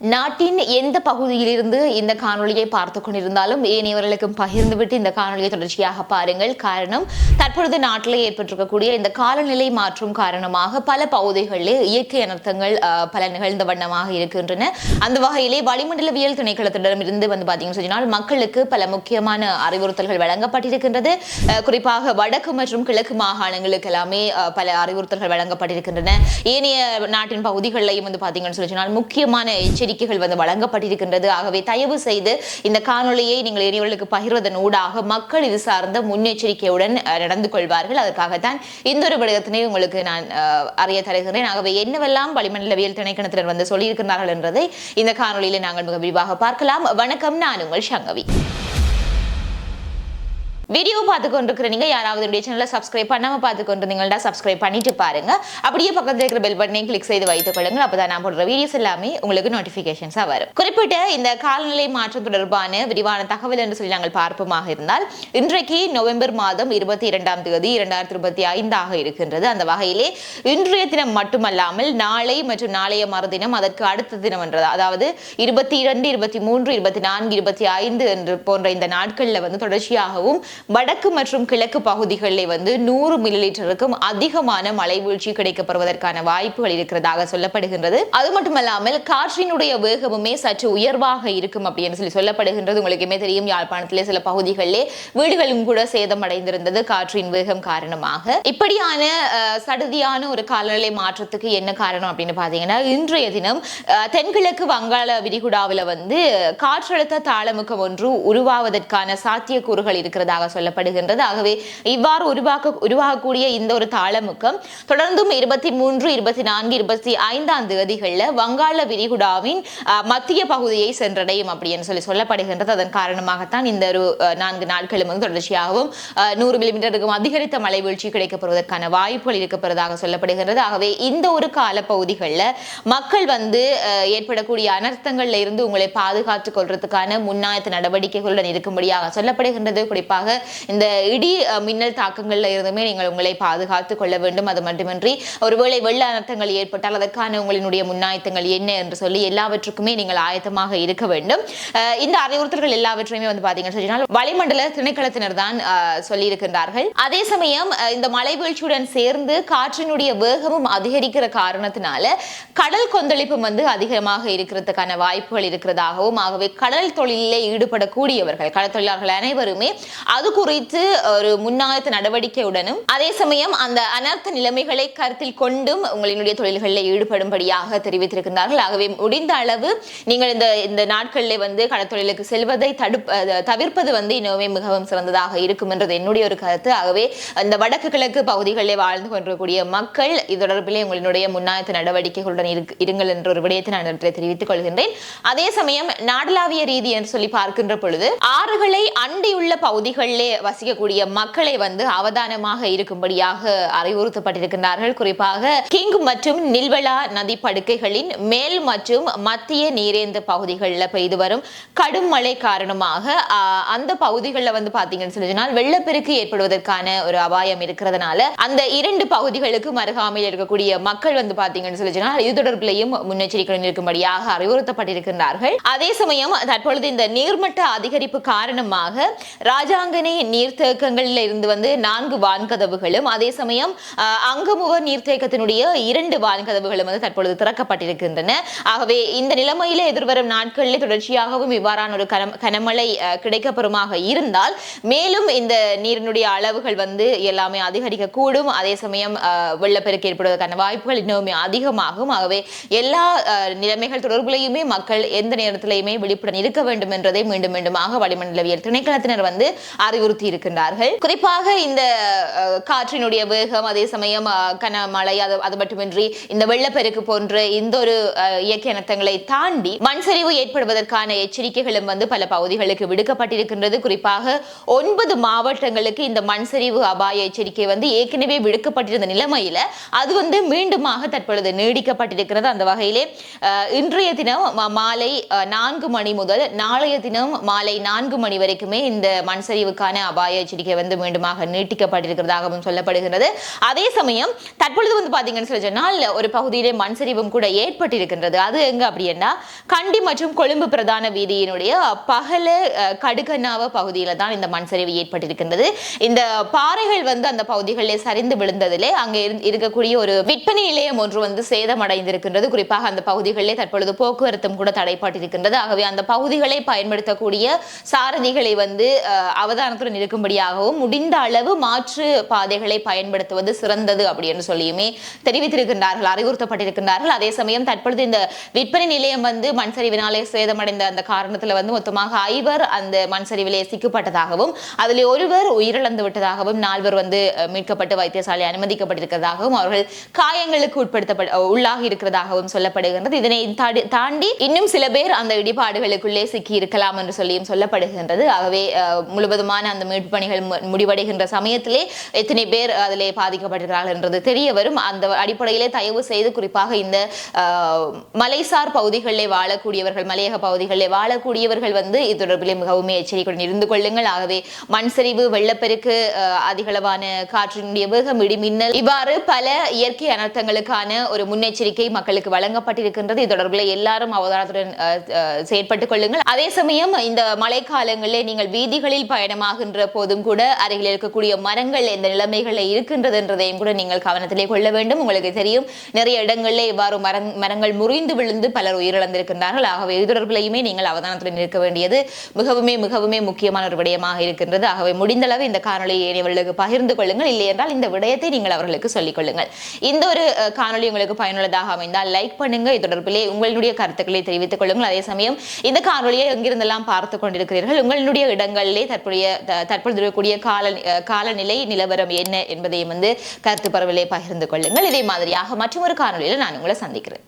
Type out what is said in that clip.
நாட்டின் எந்த பகுதியிலிருந்து இந்த காணொலியை பார்த்து கொண்டிருந்தாலும் ஏனையவர்களுக்கும் பகிர்ந்துவிட்டு இந்த காணொலியை தொடர்ச்சியாக பாருங்கள். காரணம், தற்பொழுது நாட்டில் ஏற்பட்டிருக்கக்கூடிய இந்த காலநிலை மாற்றம் காரணமாக பல பகுதிகளில் இயற்கை அனர்த்தங்கள் பல நிகழ்ந்த வண்ணமாக இருக்கின்றன. அந்த வகையிலே வளிமண்டலவியல் திணைக்களத்திடமிருந்து பார்த்தீங்கன்னா மக்களுக்கு பல முக்கியமான அறிவுறுத்தல்கள் வழங்கப்பட்டிருக்கின்றது. குறிப்பாக வடக்கு மற்றும் கிழக்கு மாகாணங்களுக்கு எல்லாமே பல அறிவுறுத்தல்கள் வழங்கப்பட்டிருக்கின்றன. ஏனைய நாட்டின் பகுதிகளிலையும் பார்த்தீங்கன்னா முக்கியமான எச்சரிக்கைகள் வழங்கப்பட்டிருக்கின்றது. ஆகவே தயவு செய்து இந்த காணொலியை நீங்கள் இனியவர்களுக்கு பகிர்வதன் ஊடாக மக்கள் இது சார்ந்த முன்னெச்சரிக்கையுடன் நடந்து கொள்வார்கள். அதற்காகத்தான் இந்த ஒரு விடயத்தினை உங்களுக்கு நான் அறிய தருகிறேன். ஆகவே என்னவெல்லாம் வளிமண்டலவியல் திணைக்களத்தினர் சொல்லியிருக்கிறார்கள் என்றதை இந்த காணொலியில நாங்கள் மிக விரிவாக பார்க்கலாம். வணக்கம், நான் உங்கள் சங்கவி. வீடியோ பார்த்து கொண்டிருக்கிற நீங்க யாராவது என்னுடைய சேனலை சப்ஸ்கிரைப் பண்ணாம பார்த்து கொண்டிருந்தீங்கன்னா சப்ஸ்கிரைப் பண்ணிட்டு பாருங்க. அப்படியே பக்கத்தில் இருக்கிற பெல் பட்டனை கிளிக் செய்து வைத்துக் கொள்ளுங்கள். அப்பதான் நான் போடுற வீடியோஸ் எல்லாமே உங்களுக்கு நோட்டிபிகேஷன்ஸா வரும். குறிப்பிட்ட இந்த காலநிலை மாற்றம் தொடர்பான விரிவான தகவல் என்று சொல்லி நாங்கள் பார்ப்போமாக இருந்தால், இன்றைக்கு நவம்பர் மாதம் 22ஆம் தேதி 2025 இருக்கின்றது. அந்த வகையிலே இன்றைய தினம் மட்டுமல்லாமல் நாளை மற்றும் நாளைய மறுதினம், அதற்கு அடுத்த தினம் என்றது, அதாவது 22, 23, 24, 25 என்று போன்ற இந்த நாட்கள்ல தொடர்ச்சியாகவும் வடக்கு மற்றும் கிழக்கு பகுதிகளில் 100 மில்லிலிட்டருக்கும் அதிகமான மழை வீழ்ச்சி கிடைக்கப்படுவதற்கான வாய்ப்புகள் இருக்கிறதாக சொல்லப்படுகின்றது. அது மட்டுமல்லாமல் காற்றினுடைய வேகமுமே சற்று உயர்வாக இருக்கும் அப்படின்னு சொல்லப்படுகின்றது. உங்களுக்குமே தெரியும், யாழ்ப்பாணத்திலே சில பகுதிகளிலே வீடுகளும் கூட சேதமடைந்திருந்தது காற்றின் வேகம் காரணமாக. இப்படியான சடுதியான ஒரு காலநிலை மாற்றத்துக்கு என்ன காரணம் அப்படின்னு பாத்தீங்கன்னா, இன்றைய தினம் தென்கிழக்கு வங்காள விரிகுடாவில் காற்றழுத்த தாளமுக்கம் ஒன்று உருவாவதற்கான சாத்தியக்கூறுகள் இருக்கிறதாக சொல்லப்படுகின்றது. ஆகவே இவ்வாறு உருவாகக்கூடிய இந்த ஒரு தாளமுக்கம் தொடர்ந்தும் 23, 24, 25 தேதிகளில் வங்காள விரிகுடாவின் மத்திய பகுதியை சென்றடையும் அப்படின்னு சொல்லப்படுகின்றது. அதன் காரணமாகத்தான் இந்த ஒரு 4 நாட்களும் தொடர்ச்சியாகவும் 100 மில்லிமீட்டருக்கும் அதிகரித்த மழை வீழ்ச்சி கிடைக்கப்படுவதற்கான வாய்ப்புகள் இருக்கப்படுவதாக சொல்லப்படுகின்றது. ஆகவே இந்த ஒரு காலப்பகுதிகளில் மக்கள் ஏற்படக்கூடிய அனர்த்தங்கள்ல இருந்து உங்களை பாதுகாத்துக் கொள்றதுக்கான முன்னாயத்த நடவடிக்கைகளுடன் இருக்கும்படியாக சொல்லப்படுகின்றது. குறிப்பாக இந்த இடி மின்னல் தாக்கங்கள்ல இருந்துமே நீங்கள் உங்களை பாதுகாத்துக் கொள்ள வேண்டும். அது மட்டுமின்றி ஒருவேளை வெள்ள அனர்த்தங்கள் ஏற்பட்டால் அதற்கான உங்களினுடைய முன்னாயத்தங்கள் என்ன என்று சொல்லி எல்லாவற்றுக்குமே நீங்கள் ஆயத்தமாக இருக்க வேண்டும். இந்த அறிவுறுத்தல்கள் எல்லாவற்றையுமே பாத்தீங்கன்னா வளிமண்டல திணைக்களத்தினர் தான் சொல்லி இருக்கின்றார்கள். அதே சமயம் இந்த மழை வீழ்ச்சியுடன் சேர்ந்து காற்றினுடைய வேகமும் அதிகரிக்கிற காரணத்தினால கடல் கொந்தளிப்பும் அதிகமாக இருக்கிறதுக்கான வாய்ப்புகள் இருக்கிறதாகவும், ஆகவே கடல் தொழிலே ஈடுபடக்கூடியவர்கள், கடல் தொழிலாளர்கள் அனைவருமே அது குறித்து ஒரு முன்னாயத்த நடவடிக்கையுடனும் அதே சமயம் அந்த அனர்த்த நிலைமைகளை கருத்தில் கொண்டும் உங்களினுடைய தொழில்களில் ஈடுபடும்படியாக தெரிவித்திருக்கிறார்கள். ஆகவே முடிந்த அளவு நீங்கள் இந்த நாட்களில் கடற்தொழிலுக்கு செல்வதை தவிர்ப்பது இன்னுமே மிகவும் சிறந்ததாக இருக்கும் என்றது என்னுடைய ஒரு கருத்து. ஆகவே இந்த வடக்கு கிழக்கு பகுதிகளில் வாழ்ந்து கொண்டிருக்கக்கூடிய மக்கள் இது தொடர்பிலே உங்களினுடைய முன்னாயத்த நடவடிக்கைகளுடன் இருங்கள் என்ற ஒரு விடயத்தை நான் தெரிவித்துக் கொள்கின்றேன். அதே சமயம் நாடளாவிய ரீதி என்று சொல்லி பார்க்கின்ற பொழுது ஆறுகளை அண்டியுள்ள பகுதிகளிலே வசிக்கக்கூடிய மக்களை அவதானமாக இருக்கும்படியாக அறிவுறுத்தப்பட்டிருக்கிறார்கள். குறிப்பாக கிங் மற்றும் நில்வலா நதி படுக்கைகளின் மேல் மற்றும் மத்திய நீரேந்த பகுதிகளில் பெய்து வரும் கடும் மழை காரணமாக அந்த பகுதிகளில் பாத்தீங்கன்னு சொன்னால் வெள்ளப்பெருக்கு ஏற்படுவதற்கான ஒரு அபாயம் இருக்கிறதுனால அந்த 2 பகுதிகளுக்கு அருகாமையில் இருக்கக்கூடிய மக்கள் பாத்தீங்கன்னு சொன்னால் இது தொடர்பிலையும் முன்னெச்சரிக்கையுடன் இருக்கும்படியாக அறிவுறுத்தப்பட்டிருக்கிறார்கள். அதே சமயம் தற்பொழுது இந்த நீர்மட்ட அதிகரிப்பு காரணமாக ராஜாங்கனை நீர்த்தேக்கங்களில் இருந்து 4 வான்கதவுகளும் அதே சமயம் அங்கமுக நீர்த்தேக்கத்தினுடைய 2 வான்கதவுகளும் தற்பொழுது திறக்கப்பட்டிருக்கின்றன. ஆகவே இந்த நிலைமையில எதிர்வரும் நாட்களில் தொடர்ச்சியாகவும் இவ்வாறான ஒரு கனமழை கிடைக்கப்பெறுமாக இருந்தால் மேலும் இந்த நீரினுடைய அளவுகள் எல்லாமே அதிகரிக்க கூடும். அதே சமயம் வெள்ளப்பெருக்கு ஏற்படுவதற்கான வாய்ப்புகள் இன்னுமே அதிகமாகும். ஆகவே எல்லா நிலைமைகள் தொடர்புலையுமே மக்கள் எந்த நேரத்திலையுமே விழிப்புடன் இருக்க வேண்டும் என்றதை மீண்டும் மீண்டுமாக வளிமண்டலவியல் திணைக்களத்தினர் அறிவுறுத்தி இருக்கின்றார்கள். குறிப்பாக இந்த காற்றினுடைய வேகம், அதே சமயம் கனமழை, அது மட்டுமின்றி இந்த வெள்ளப்பெருக்கு போன்ற இந்த ஒரு இயற்கை அனர்த்தங்களை தாண்டி மண் சரிவு ஏற்படுவதற்கான எச்சரிக்கைகளும் பல பகுதிகளுக்கு விடுக்கப்பட்டிருக்கின்றது. குறிப்பாக 9 மாவட்டங்களுக்கு இந்த மண் சரிவு அபாய எச்சரிக்கை ஏற்கனவே விடுக்கப்பட்டிருந்த நிலைமையில அது மீண்டுமாக தற்பொழுது நீடிக்கப்பட்டிருக்கிறது. அந்த வகையிலே இன்றைய தினம் மாலை 4 மணி முதல் நாளைய தினம் மாலை 4 மணி வரைக்குமே இந்த மண் சரிவு காரணங்களுக்கான அபாய எச்சரிக்கை வந்து மீண்டுமாக நீட்டிக்கப்பட்டிருக்கிறதாகவும் சொல்லப்படுகிறது. அதே சமயம் தற்பொழுது வந்து பாத்தீங்கன்னு சொல்லி சொன்னால் ஒரு பகுதியிலே மண் சரிவும் கூட ஏற்பட்டிருக்கின்றது. அது எங்க அப்படின்னா கண்டி மற்றும் கொழும்பு பிரதான வீதியினுடைய பகல கடுகண்ணாவ பகுதியில தான் இந்த மண் சரிவு ஏற்பட்டிருக்கின்றது. இந்த பாறைகள் வந்து அந்த பகுதிகளில் சரிந்து விழுந்ததிலே அங்கே இருக்கக்கூடிய ஒரு விற்பனை நிலையம் ஒன்று வந்து சேதமடைந்திருக்கின்றது. குறிப்பாக அந்த பகுதிகளிலே தற்பொழுது போக்குவரத்தும் கூட தடைப்பட்டிருக்கின்றது. ஆகவே அந்த பகுதிகளை பயன்படுத்தக்கூடிய சாரதிகளை வந்து அவதானத்துடன் இருக்கும்படியாகவும் முடிந்த அளவு மாற்று பாதைகளை பயன்படுத்துவது சிறந்தது அப்படின்னு சொல்லியுமே தெரிவித்திருக்கின்றார்கள், அறிவுறுத்தப்பட்டிருக்கின்றார்கள். அதே சமயம் தற்பொழுது இந்த விற்பனை நிலையம் வந்து மண் சரிவினாலே சேதமடைந்த அந்த காரணத்துல வந்து மொத்தமாக 5 அந்த மண் சரிவிலே சிக்கப்பட்டதாகவும் அதில் ஒருவர் உயிரிழந்து விட்டதாகவும் 4 வந்து மீட்கப்பட்டு வைத்தியசாலை அனுமதிக்கப்பட்டிருக்கிறதாகவும் அவர்கள் காயங்களுக்கு உள்ளாகி இருக்கிறதாகவும் சொல்லப்படுகின்றது. இதனை தாண்டி இன்னும் சில பேர் அந்த இடிபாடுகளுக்குள்ளே சிக்கி இருக்கலாம் என்று சொல்லியும் சொல்லப்படுகின்றது. ஆகவே முழுவதுமான அந்த மீட்பு பணிகள் முடிவடைகின்ற சமயத்திலே எத்தனை பேர் அதிலே பாதிக்கப்பட்டிருக்கிறார்கள் என்றது தெரிய வரும். அந்த அடிப்படையிலே தயவு செய்து குறிப்பாக இந்த மலைசார் பகுதிகளிலே வாழக்கூடியவர்கள், மலையக பகுதிகளிலே வாழக்கூடியவர்கள் வந்து இது தொடர்பிலே மிகவும் எச்சரிக்கையுடன் இருந்து கொள்ளுங்கள். ஆகவே மண் சரிவு, வெள்ளப்பெருக்கு, அதிகளவான காற்றினுடைய வேகம், இடிமின்னல் இவ்வாறு பல இயற்கை அனர்த்தங்களுக்கான ஒரு முன்னெச்சரிக்கை மக்களுக்கு வழங்கப்பட்டிருக்கின்றது. இது தொடர்பில் எல்லாரும் அவதானத்துடன் செயற்பட்டுக் கொள்ளுங்கள். அதே சமயம் இந்த மழைக்காலங்களிலே நீங்கள் வீதிகளில் பயணமாகின்ற போதும் கூட அருகில் இருக்கக்கூடிய மரங்கள் எந்த நிலைமைகளில் இருக்கின்றது என்றதையும் கூட நீங்கள் கவனத்திலே கொள்ள வேண்டும். உங்களுக்கு தெரியும், நிறைய இடங்களில் இவ்வாறு மரங்கள் முறிந்து விழுந்து பலர் உயிரிழந்திருக்கின்றார்கள். ஆகவே இது தொடர்பிலையுமே நீங்கள் அவதானத்துடன் இருக்க வேண்டியது மிகவும் முக்கியமான ஒரு விடயமாக இருக்கின்றது. ஆகவே முடிந்தளவு இந்த காணொலியை ஏனையவர்களுக்கு பகிர்ந்து கொள்ளுங்கள். இல்லை என்றால் இந்த விடயத்தை நீங்கள் அவர்களுக்கு சொல்லிக் கொள்ளுங்கள். இந்த ஒரு காணொலி உங்களுக்கு பயனுள்ளதாக அமைந்தால் லைக் பண்ணுங்க. இது தொடர்பிலே உங்களுடைய கருத்துக்களை தெரிவித்துக் கொள்ளுங்கள். அதே சமயம் இந்த காணொலியை எங்கிருந்தெல்லாம் பார்த்து கொண்டிருக்கிறீர்கள், உங்களுடைய இடங்களிலே தற்பொழுது இருக்கக்கூடிய காலநிலை நிலவரம் என்ன என்பதையும் வந்து கருத்து பரவலை பகிர்ந்து கொள்ளுங்கள். இதே மாதிரியாக மற்றொரு காணொலியில் நான் உங்களை சந்திக்கிறேன்.